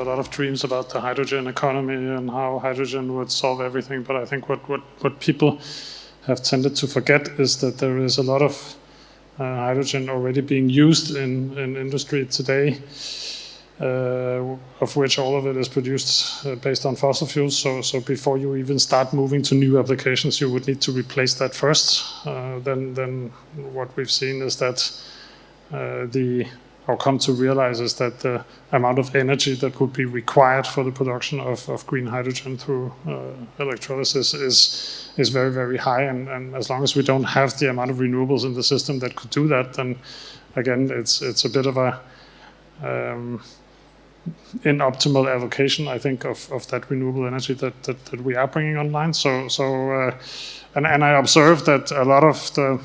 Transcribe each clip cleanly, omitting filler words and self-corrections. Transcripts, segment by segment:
a lot of dreams about the hydrogen economy and how hydrogen would solve everything. But I think what people have tended to forget is that there is a lot of hydrogen already being used in industry today, of which all of it is produced based on fossil fuels. So before you even start moving to new applications, you would need to replace that first. Then what we've seen is that or come to realize is that the amount of energy that would be required for the production of green hydrogen through electrolysis is very, very high. And as long as we don't have the amount of renewables in the system that could do that, then again, it's a bit of a inoptimal allocation, I think, of that renewable energy that we are bringing online. And I observe that a lot of the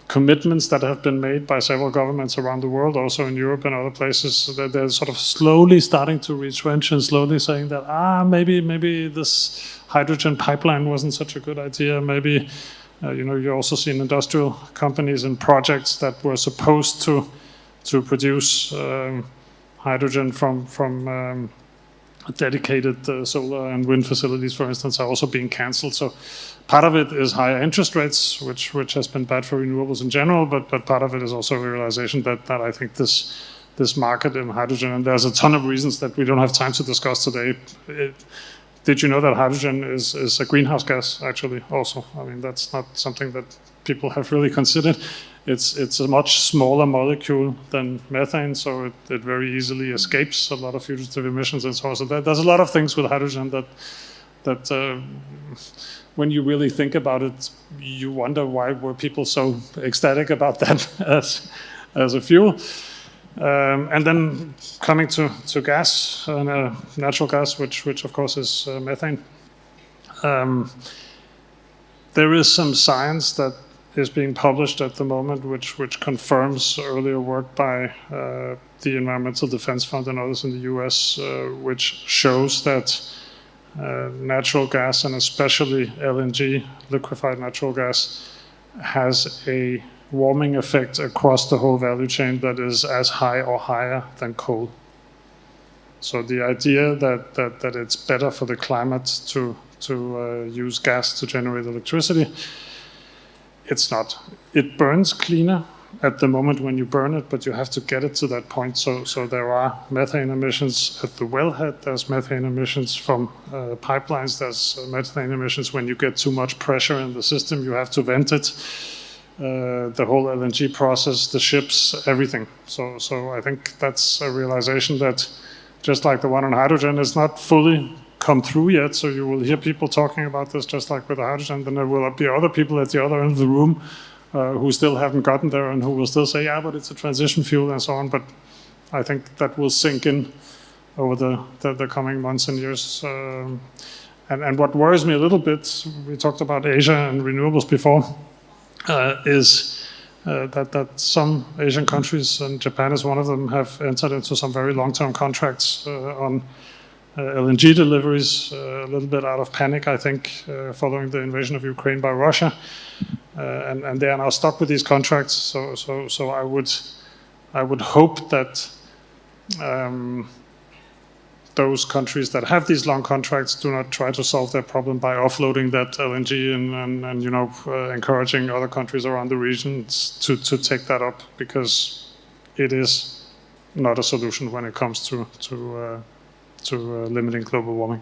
commitments that have been made by several governments around the world, also in Europe and other places, that they're sort of slowly starting to retrench and slowly saying that maybe this hydrogen pipeline wasn't such a good idea. Maybe you also seen industrial companies and projects that were supposed to produce hydrogen from dedicated solar and wind facilities, for instance, are also being cancelled. So part of it is higher interest rates, which has been bad for renewables in general, but part of it is also a realization that I think this market in hydrogen, and there's a ton of reasons that we don't have time to discuss today. Did you know that hydrogen is a greenhouse gas, actually, also? I mean, that's not something that people have really considered. It's a much smaller molecule than methane, so it very easily escapes a lot of fugitive emissions and so on. So there's a lot of things with hydrogen that when you really think about it, you wonder why were people so ecstatic about that as a fuel. And then coming to gas, natural gas, which of course is methane. There is some science that is being published at the moment, which confirms earlier work by the Environmental Defense Fund and others in the US, which shows that natural gas, and especially LNG, liquefied natural gas, has a warming effect across the whole value chain that is as high or higher than coal. So the idea that it's better for the climate to use gas to generate electricity, it's not. It burns cleaner at the moment when you burn it, but you have to get it to that point. So there are methane emissions at the wellhead. There's methane emissions from pipelines. There's methane emissions when you get too much pressure in the system. You have to vent it. The whole LNG process, the ships, everything. So I think that's a realization that, just like the one on hydrogen, is not fully come through yet. So you will hear people talking about this just like with the hydrogen. Then there will be other people at the other end of the room who still haven't gotten there and who will still say, yeah, but it's a transition fuel and so on. But I think that will sink in over the coming months and years. And what worries me a little bit, we talked about Asia and renewables before, is that some Asian countries, and Japan is one of them, have entered into some very long-term contracts on LNG deliveries, a little bit out of panic, I think, following the invasion of Ukraine by Russia. And they are now stuck with these contracts. So I would hope that those countries that have these long contracts do not try to solve their problem by offloading that LNG and encouraging other countries around the region to take that up, because it is not a solution when it comes to limiting global warming.